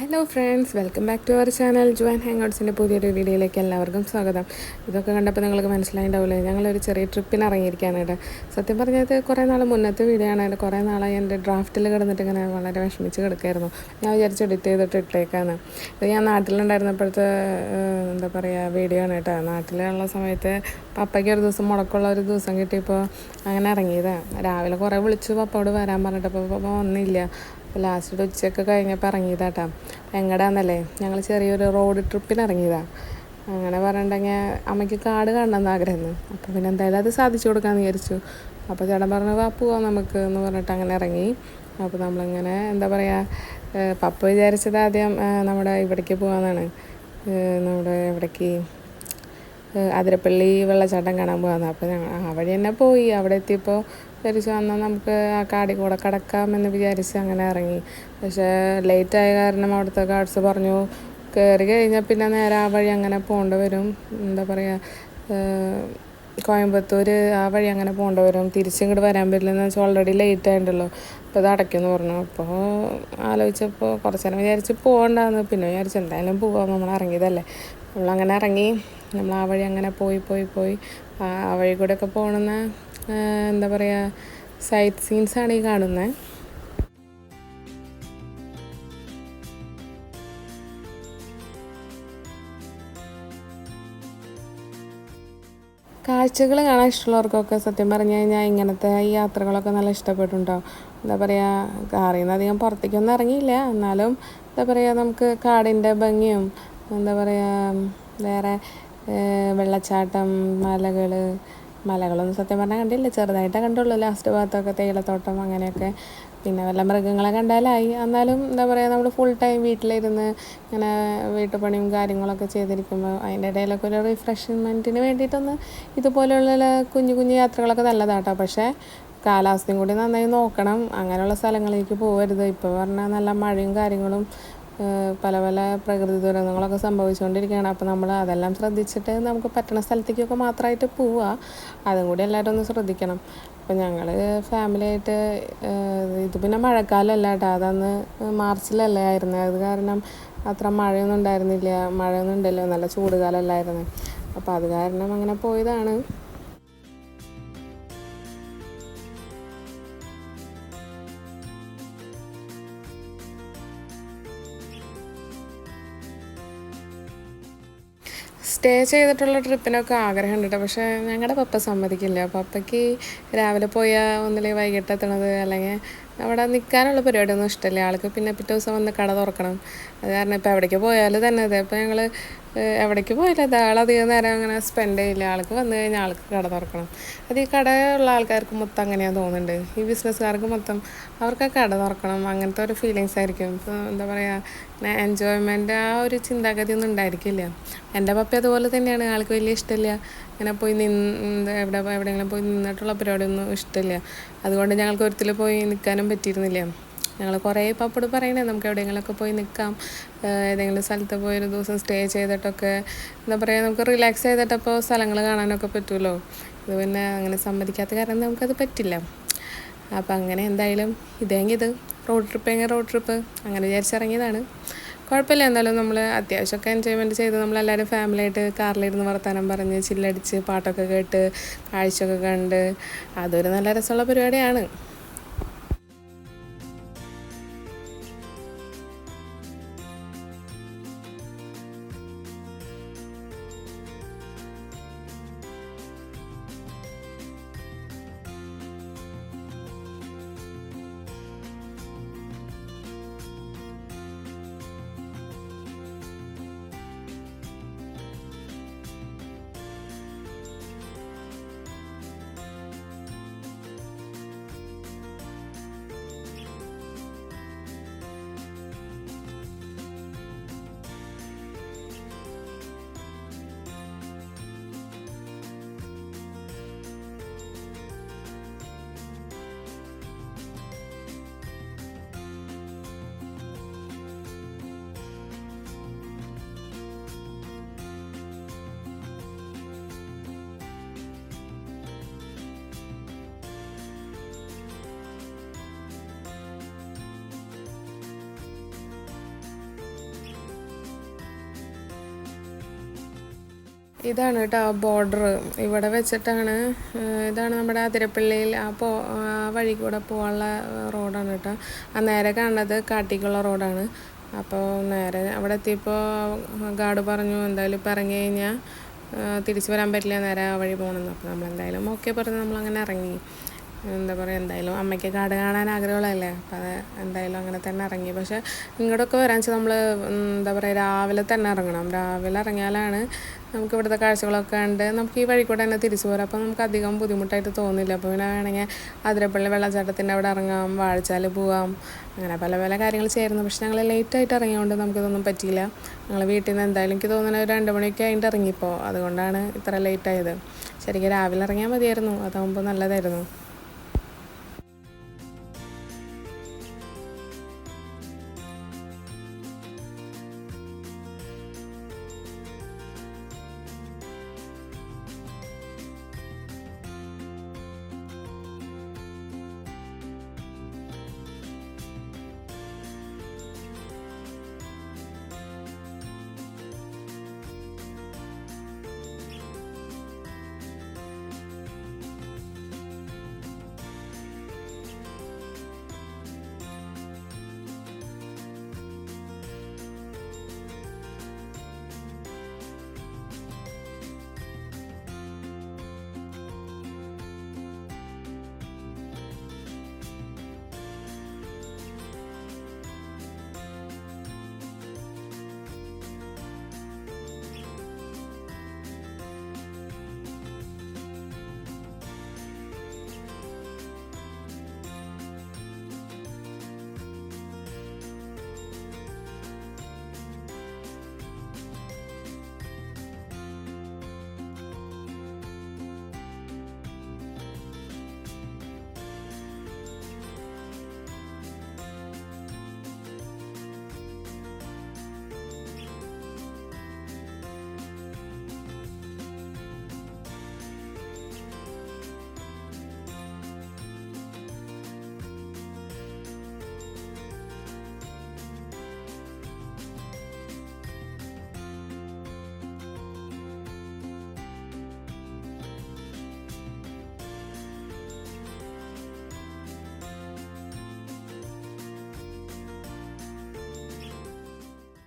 Hello friends, welcome back to our channel join hang ഔട്ട്സിൻ്റെ പുതിയൊരു വീഡിയോയിലേക്ക് എല്ലാവർക്കും സ്വാഗതം. ഇതൊക്കെ കണ്ടപ്പോൾ നിങ്ങൾക്ക് മനസ്സിലായിട്ടുണ്ടാവില്ലേ, ഞങ്ങളൊരു ചെറിയ ട്രിപ്പിന് ഇറങ്ങിയിരിക്കുകയാണ് കേട്ടോ. സത്യം പറഞ്ഞത് കുറേ നാൾ മുന്നത്തെ വീഡിയോ ആണ്. കുറേ നാളായി എൻ്റെ ഡ്രാഫ്റ്റിൽ കിടന്നിട്ട് ഇങ്ങനെ വളരെ വിഷമിച്ച് കിടക്കായിരുന്നു. ഞാൻ വിചാരിച്ച് എഡിറ്റ് ചെയ്തിട്ട് ഇട്ടേക്കാന്ന്. ഇത് ഞാൻ നാട്ടിലുണ്ടായിരുന്നപ്പോഴത്തെ എന്താ പറയുക വീഡിയോ ആണ് കേട്ടോ. നാട്ടിലുള്ള സമയത്ത് പപ്പയ്ക്ക് ഒരു ദിവസം മുടക്കമുള്ള ഒരു ദിവസം കിട്ടിയപ്പോൾ അങ്ങനെ ഇറങ്ങിയതാണ്. രാവിലെ കുറേ വിളിച്ചു പപ്പയോട് വരാൻ പറഞ്ഞിട്ടപ്പോൾ പപ്പ വന്നില്ല. അപ്പോൾ ലാസ്റ്റ് ഉച്ചയൊക്കെ കഴിഞ്ഞപ്പോൾ ഇറങ്ങിയതാട്ടാ. എങ്ങടാന്നല്ലേ, ഞങ്ങൾ ചെറിയൊരു റോഡ് ട്രിപ്പിന് ഇറങ്ങിയതാണ്. അങ്ങനെ പറഞ്ഞിട്ടുണ്ടെങ്കിൽ അമ്മയ്ക്ക് കാട് കാണണമെന്ന് ആഗ്രഹമായിരുന്നു. അപ്പോൾ പിന്നെ എന്തായാലും അത് സാധിച്ചു കൊടുക്കാമെന്ന് വിചാരിച്ചു. അപ്പോൾ ചേട്ടൻ പറഞ്ഞു വാ പോവാം നമുക്ക് എന്ന് പറഞ്ഞിട്ട് അങ്ങനെ ഇറങ്ങി. അപ്പോൾ നമ്മളിങ്ങനെ എന്താ പറയുക, പപ്പ വിചാരിച്ചത് ആദ്യം നമ്മുടെ ഇവിടേക്ക് പോകാമെന്നാണ്. നമ്മുടെ ഇവിടേക്ക് അതിരപ്പള്ളി വെള്ളച്ചാട്ടം കാണാൻ പോകാമെന്ന്. അപ്പോൾ ഞങ്ങൾ ആ വഴി തന്നെ പോയി. അവിടെ എത്തിയപ്പോൾ വിചാരിച്ചു വന്നാൽ നമുക്ക് ആ കാടിൽ കൂടെ കിടക്കാമെന്ന് വിചാരിച്ച് അങ്ങനെ ഇറങ്ങി. പക്ഷേ ലേറ്റായ കാരണം അവിടുത്തെ ഗാർഡ്സ് പറഞ്ഞു കയറി കഴിഞ്ഞാൽ പിന്നെ നേരെ ആ വഴി അങ്ങനെ പോകേണ്ടി വരും. എന്താ പറയുക, കോയമ്പത്തൂർ ആ വഴി അങ്ങനെ പോകേണ്ടി വരും, തിരിച്ചിങ്ങോട്ട് വരാൻ പറ്റില്ലെന്ന് വെച്ചാൽ ഓൾറെഡി ലേറ്റ് ആയിട്ടുണ്ടല്ലോ. അപ്പോൾ ഇത് അടയ്ക്കുമെന്ന് പറഞ്ഞു. അപ്പോൾ ആലോചിച്ചപ്പോൾ കുറച്ച് നേരം വിചാരിച്ച് പോകണ്ടാന്ന്, പിന്നെ വിചാരിച്ചു എന്തായാലും പോകാം, നമ്മൾ ഇറങ്ങിയതല്ലേ. നമ്മളങ്ങനെ ഇറങ്ങി. നമ്മൾ ആ വഴി അങ്ങനെ പോയി ആ വഴി കൂടെയൊക്കെ പോകണമെന്ന എന്താ പറയുക സൈറ്റ് സീൻസാണ് ഈ കാണുന്നത്. കാഴ്ചകൾ കാണാൻ ഇഷ്ടമുള്ളവർക്കൊക്കെ സത്യം പറഞ്ഞു കഴിഞ്ഞാൽ ഇങ്ങനത്തെ ഈ യാത്രകളൊക്കെ നല്ല ഇഷ്ടപ്പെട്ടുണ്ടോ. എന്താ പറയുക, കാറിൽ നിന്ന് അധികം പുറത്തേക്കൊന്നും ഇറങ്ങിയില്ല, എന്നാലും എന്താ പറയുക നമുക്ക് കാടിൻ്റെ ഭംഗിയും എന്താ പറയുക വേറെ വെള്ളച്ചാട്ടം, മലകളൊന്നും സത്യം പറഞ്ഞാൽ കണ്ടില്ല, ചെറുതായിട്ടേ കണ്ടുള്ളൂ. ലാസ്റ്റ് ഭാഗത്തൊക്കെ തേയിലത്തോട്ടം അങ്ങനെയൊക്കെ. പിന്നെ വല്ല മൃഗങ്ങളെ കണ്ടാലായി. എന്നാലും എന്താ പറയുക, നമ്മൾ ഫുൾ ടൈം വീട്ടിലിരുന്ന് ഇങ്ങനെ വീട്ടുപണിയും കാര്യങ്ങളൊക്കെ ചെയ്തിരിക്കുമ്പോൾ അതിൻ്റെ ഇടയിലൊക്കെ ഒരു റിഫ്രഷ്മെൻറ്റിന് വേണ്ടിയിട്ടൊന്ന് ഇതുപോലെയുള്ള കുഞ്ഞു കുഞ്ഞു യാത്രകളൊക്കെ നല്ലതാട്ടോ. പക്ഷേ കാലാവസ്ഥയും കൂടി നന്നായി നോക്കണം. അങ്ങനെയുള്ള സ്ഥലങ്ങളിലേക്ക് പോകരുത്. ഇപ്പോൾ പറഞ്ഞാൽ നല്ല മഴയും കാര്യങ്ങളും പല പ്രകൃതി ദുരന്തങ്ങളൊക്കെ സംഭവിച്ചുകൊണ്ടിരിക്കുകയാണ്. അപ്പോൾ നമ്മൾ അതെല്ലാം ശ്രദ്ധിച്ചിട്ട് നമുക്ക് പറ്റുന്ന സ്ഥലത്തേക്കൊക്കെ മാത്രമായിട്ട് പോവുക. അതും കൂടി എല്ലാവരും ഒന്ന് ശ്രദ്ധിക്കണം. അപ്പോൾ ഞങ്ങൾ ഫാമിലിയായിട്ട് ഇത് പിന്നെ മഴക്കാലമല്ല കേട്ടോ, അതന്ന് മാർച്ചിലല്ലേ ആയിരുന്നു. അത് കാരണം അത്ര മഴയൊന്നും ഉണ്ടായിരുന്നില്ല, മഴയൊന്നും ഉണ്ടല്ലോ, നല്ല ചൂട് കാലമല്ലായിരുന്നു. അപ്പോൾ അത് കാരണം അങ്ങനെ പോയതാണ്. സ്റ്റേ ചെയ്തിട്ടുള്ള ട്രിപ്പിനൊക്കെ ആഗ്രഹമുണ്ട് കേട്ടോ. പക്ഷേ ഞങ്ങളുടെ പപ്പ സമ്മതിക്കില്ല. പപ്പയ്ക്ക് രാവിലെ പോയാൽ ഒന്നില്ലെങ്കിൽ വൈകിട്ട് എത്തണത്, അല്ലെങ്കിൽ അവിടെ നിൽക്കാനുള്ള പരിപാടിയൊന്നും ഇഷ്ടമില്ല ആൾക്ക്. പിന്നെ പിറ്റേ ദിവസം വന്ന് കട തുറക്കണം. അത് കാരണം ഇപ്പോൾ എവിടേക്ക് പോയാലും തന്നെ അതെ, ഇപ്പോൾ ഞങ്ങൾ എവിടേക്ക് പോയാലും അത് ആളധികം നേരം അങ്ങനെ സ്പെൻഡ് ചെയ്യില്ല. ആൾക്ക് വന്നു കഴിഞ്ഞാൽ ആൾക്ക് കട തുറക്കണം. അത് ഈ കടയുള്ള ആൾക്കാർക്ക് മൊത്തം അങ്ങനെയാണെന്ന് തോന്നുന്നുണ്ട്. ഈ ബിസിനസ്സുകാർക്ക് മൊത്തം അവർക്ക് കട തുറക്കണം, അങ്ങനത്തെ ഒരു ഫീലിങ്സ് ആയിരിക്കും. ഇപ്പോൾ എന്താ പറയുക, എൻജോയ്മെൻ്റ് ആ ഒരു ചിന്താഗതി ഒന്നും ഉണ്ടായിരിക്കില്ല. എൻ്റെ പപ്പ അതുപോലെ തന്നെയാണ്. ആൾക്ക് വലിയ ഇഷ്ടമില്ല ഇങ്ങനെ പോയി എവിടെയെങ്കിലും പോയി നിന്നിട്ടുള്ള പരിപാടിയൊന്നും ഇഷ്ടമില്ല. അതുകൊണ്ട് ഞങ്ങൾക്ക് ഒരിക്കലും പോയി നിൽക്കാനും പറ്റിയിരുന്നില്ല. ഞങ്ങൾ കുറേ പപ്പോട് പറയണേ നമുക്ക് എവിടെയെങ്കിലുമൊക്കെ പോയി നിൽക്കാം, ഏതെങ്കിലും സ്ഥലത്ത് പോയി ഒരു ദിവസം സ്റ്റേ ചെയ്തിട്ടൊക്കെ എന്താ പറയുക നമുക്ക് റിലാക്സ് ചെയ്തിട്ടപ്പോൾ സ്ഥലങ്ങൾ കാണാനൊക്കെ പറ്റുമല്ലോ. ഇത് പിന്നെ അങ്ങനെ സമ്മതിക്കാത്ത കാരണം നമുക്കത് പറ്റില്ല. അപ്പം അങ്ങനെ എന്തായാലും ഇത് റോഡ് ട്രിപ്പ് അങ്ങനെ വിചാരിച്ചിറങ്ങിയതാണ്. കുഴപ്പമില്ല, എന്നാലും നമ്മൾ അത്യാവശ്യമൊക്കെ എൻജോയ്മെൻറ്റ് ചെയ്ത് നമ്മളെല്ലാവരും ഫാമിലിയായിട്ട് കാറിലിരുന്ന് വർത്താനം പറഞ്ഞ് ചില്ലടിച്ച് പാട്ടൊക്കെ കേട്ട് കാഴ്ചയൊക്കെ കണ്ട് അതൊരു നല്ല രസമുള്ള പരിപാടിയാണ്. ഇതാണ് കേട്ടോ ബോർഡർ. ഇവിടെ വെച്ചിട്ടാണ് ഇതാണ് നമ്മുടെ അതിരപ്പള്ളിയിൽ ആ വഴി കൂടെ പോകാനുള്ള റോഡാണ് കേട്ടോ. ആ നേരെ കാണുന്നത് കാട്ടിക്കുള്ള റോഡാണ്. അപ്പോൾ നേരെ അവിടെ എത്തിയപ്പോൾ ഗാർഡ് പറഞ്ഞു എന്തായാലും ഇപ്പം ഇറങ്ങി കഴിഞ്ഞാൽ തിരിച്ച് വരാൻ പറ്റില്ല, നേരെ ആ വഴി പോകണമെന്ന്. അപ്പോൾ നമ്മളെന്തായാലും ഓക്കെ പറഞ്ഞ് നമ്മളങ്ങനെ ഇറങ്ങി. എന്താ പറയുക, എന്തായാലും അമ്മയ്ക്ക് കാട് കാണാൻ ആഗ്രഹമുള്ളതല്ലേ, അപ്പോൾ അത് എന്തായാലും അങ്ങനെ തന്നെ ഇറങ്ങി. പക്ഷേ ഇങ്ങോട്ടൊക്കെ വരാൻ വെച്ചാൽ നമ്മൾ എന്താ പറയുക രാവിലെ തന്നെ ഇറങ്ങണം. രാവിലെ ഇറങ്ങിയാലാണ് നമുക്ക് ഇവിടുത്തെ കാഴ്ചകളൊക്കെ കണ്ട് നമുക്ക് ഈ വഴി കൂടെ തന്നെ തിരിച്ചു പോരാം. അപ്പോൾ നമുക്ക് അധികം ബുദ്ധിമുട്ടായിട്ട് തോന്നില്ല. അപ്പോൾ പിന്നെ വേണമെങ്കിൽ അതിരപ്പള്ളി വെള്ളച്ചാട്ടത്തിൻ്റെ അവിടെ ഇറങ്ങാം, വാഴച്ചാൽ പോവാം, അങ്ങനെ പല പല കാര്യങ്ങൾ ചെയ്യായിരുന്നു. പക്ഷെ ഞങ്ങൾ ലേറ്റായിട്ട് ഇറങ്ങിയതുകൊണ്ട് നമുക്കിതൊന്നും പറ്റിയില്ല. ഞങ്ങൾ വീട്ടിൽ നിന്ന് എന്തായാലും എനിക്ക് തോന്നുന്നത് ഒരു 2 മണിയൊക്കെ ആയിട്ട് ഇറങ്ങിയപ്പോൾ, അതുകൊണ്ടാണ് ഇത്ര ലേറ്റായത്. ശരിക്കും രാവിലെ ഇറങ്ങിയാൽ മതിയായിരുന്നു, അതാകുമ്പോൾ നല്ലതായിരുന്നു.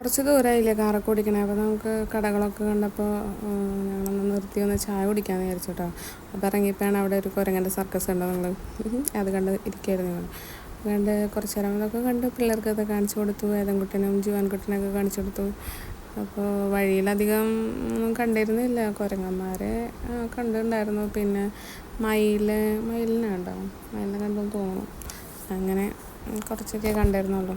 കുറച്ച് ദൂരമായില്ലേ കാറൊക്കെ ഓടിക്കണേ. അപ്പോൾ നമുക്ക് കടകളൊക്കെ കണ്ടപ്പോൾ ഞങ്ങളൊന്ന് നിർത്തി ഒന്ന് ചായ കുടിക്കാമെന്ന് വിചാരിച്ചു കേട്ടോ. അപ്പോൾ ഇറങ്ങിയപ്പോഴാണ് അവിടെ ഒരു കുരങ്ങൻ്റെ സർക്കസ് ഉണ്ടോ നിങ്ങൾ, അത് കണ്ട് ഇരിക്കുകയായിരുന്നു ഞങ്ങൾ. അതുകൊണ്ട് കുറച്ച് നേരം അതൊക്കെ കണ്ട് പിള്ളേർക്കൊക്കെ കാണിച്ചു കൊടുത്തു. ഏതൻകുട്ടനും ജുവാൻകുട്ടനൊക്കെ കാണിച്ചു കൊടുത്തു. അപ്പോൾ വഴിയിലധികം ഒന്നും കണ്ടിരുന്നില്ല. കുരങ്ങന്മാരെ കണ്ടിട്ടുണ്ടായിരുന്നു. പിന്നെ മയിലിനെ കണ്ടോ, മയിലിനെ കണ്ടെന്ന് തോന്നുന്നു. അങ്ങനെ കുറച്ചൊക്കെ കണ്ടിരുന്നുള്ളൂ.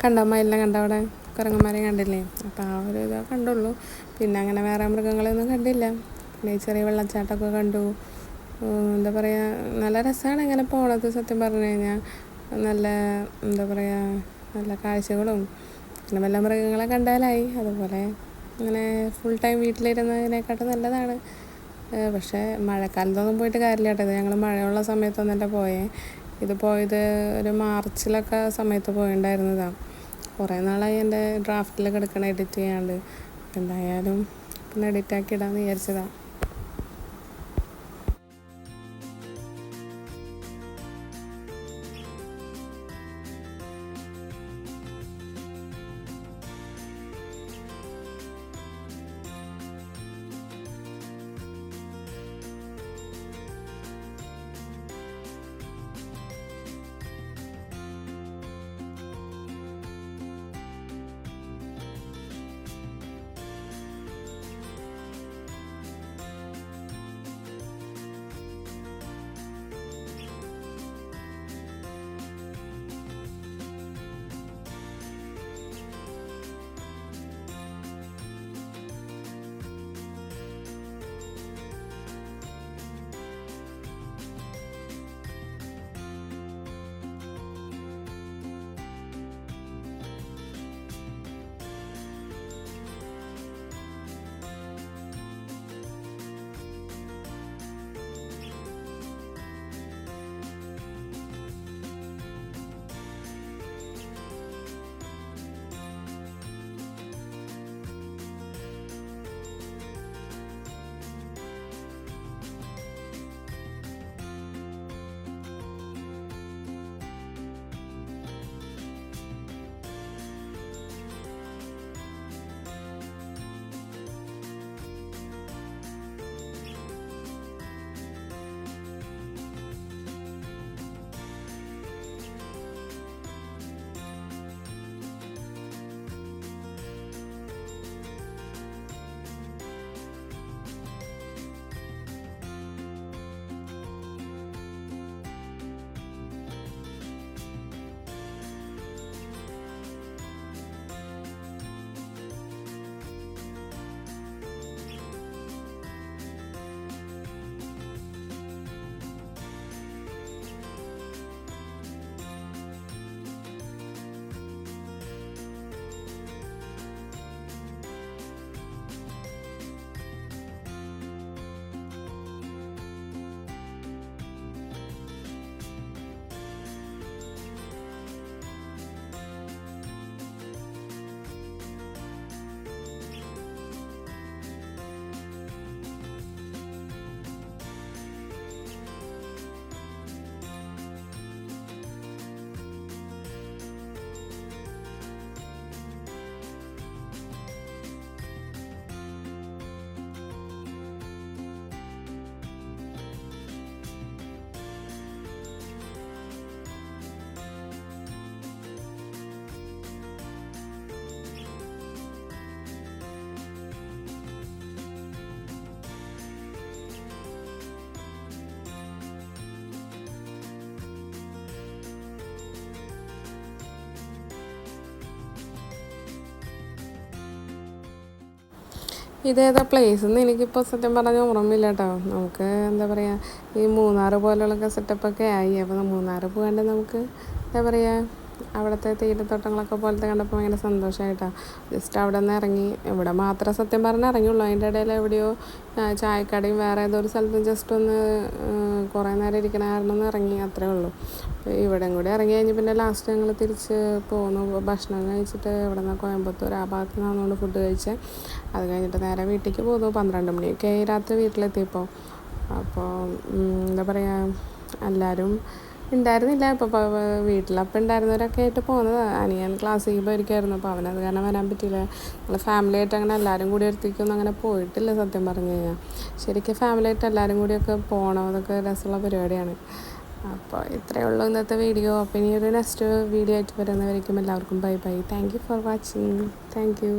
കണ്ടോ മയിലിനെ കണ്ടോ, അവിടെ കുരങ്ങന്മാരെ കണ്ടില്ലേ? അപ്പോൾ ആ ഒരു ഇതേ കണ്ടുള്ളൂ. പിന്നെ അങ്ങനെ വേറെ മൃഗങ്ങളൊന്നും കണ്ടില്ല. പിന്നെ ചെറിയ വെള്ളച്ചാട്ടമൊക്കെ കണ്ടു. എന്താ പറയുക, നല്ല രസമാണ് ഇങ്ങനെ പോണത്. സത്യം പറഞ്ഞു കഴിഞ്ഞാൽ നല്ല എന്താ പറയുക, നല്ല കാഴ്ചകളും പിന്നെ വല്ല മൃഗങ്ങളെ കണ്ടാലായി. അതുപോലെ അങ്ങനെ ഫുൾ ടൈം വീട്ടിലിരുന്നതിനെക്കാട്ടും നല്ലതാണ്. പക്ഷേ മഴക്കാലത്തൊന്നും പോയിട്ട് കാര്യമില്ല കേട്ടോ. ഇത് ഞങ്ങൾ മഴയുള്ള സമയത്തൊന്നല്ല പോയേ. ഇത് പോയത് ഒരു മാർച്ചിലൊക്കെ സമയത്ത് പോയിട്ടുണ്ടായിരുന്നതാണ്. കുറേ നാളായി എൻ്റെ ഡ്രാഫ്റ്റിലൊക്കെ എടുക്കണം എഡിറ്റ് ചെയ്യാണ്ട്. എന്തായാലും പിന്നെ എഡിറ്റാക്കി ഇടാമെന്ന് വിചാരിച്ചതാണ്. ഇതേതാ പ്ലേസ് എന്ന് എനിക്കിപ്പോൾ സത്യം പറഞ്ഞാൽ ഓർമ്മയില്ല കേട്ടോ. നമുക്ക് എന്താ പറയുക, ഈ മൂന്നാർ പോലുള്ളൊക്കെ സെറ്റപ്പൊക്കെ ആയി. അപ്പോൾ മൂന്നാർ പോകാണ്ട് നമുക്ക് എന്താ പറയുക, അവിടുത്തെ തേയിലത്തോട്ടങ്ങളൊക്കെ പോലത്തെ കണ്ടപ്പോൾ ഭയങ്കര സന്തോഷമായിട്ടാണ്. ജസ്റ്റ് അവിടെ നിന്ന് ഇറങ്ങി, ഇവിടെ മാത്രം സത്യം പറഞ്ഞാൽ ഇറങ്ങിയുള്ളൂ. അതിൻ്റെ ഇടയിൽ എവിടെയോ ചായക്കടയും വേറെ ഏതോ ഒരു സ്ഥലത്തും ജസ്റ്റ് ഒന്ന് കുറേ നേരം ഇരിക്കണ കാരണം ഒന്ന് ഇറങ്ങി, അത്രേ ഉള്ളൂ. ഇവിടെയും കൂടി ഇറങ്ങി കഴിഞ്ഞ് പിന്നെ ലാസ്റ്റ് ഞങ്ങൾ തിരിച്ച് പോന്നു. ഭക്ഷണം കഴിച്ചിട്ട് ഇവിടെ നിന്ന് കോയമ്പത്തൂർ ആ ഭാഗത്ത് നിന്നുകൊണ്ട് ഫുഡ് കഴിച്ച് അത് കഴിഞ്ഞിട്ട് നേരെ വീട്ടിലേക്ക് പോന്നു. 12 മണിയൊക്കെ ആയി രാത്രി വീട്ടിലെത്തിയപ്പോൾ. അപ്പോൾ എന്താ പറയുക, എല്ലാവരും ഉണ്ടായിരുന്നില്ല. ഇപ്പോൾ വീട്ടിലപ്പം ഉണ്ടായിരുന്നവരൊക്കെ ആയിട്ട് പോകുന്നത്. അനിയൻ ക്ലാസ്സിൽ പോയിരിക്കുമായിരുന്നു. അപ്പോൾ അവനത് കാരണം വരാൻ പറ്റിയില്ല. നമ്മൾ ഫാമിലി ആയിട്ട് അങ്ങനെ എല്ലാവരും കൂടി അടുത്തേക്കൊന്നും അങ്ങനെ പോയിട്ടില്ല സത്യം പറഞ്ഞു കഴിഞ്ഞാൽ. ശരിക്കും ഫാമിലി ആയിട്ട് എല്ലാവരും കൂടിയൊക്കെ പോകണം, അതൊക്കെ രസമുള്ള പരിപാടിയാണ്. അപ്പോൾ ഇത്രയേ ഉള്ളൂ ഇന്നത്തെ വീഡിയോ. അപ്പോൾ ഇനി ഒരു നെക്സ്റ്റ് വീഡിയോ ആയിട്ട് വരുന്നവരേക്കും എല്ലാവർക്കും bye bye. Thank you for watching. Thank you.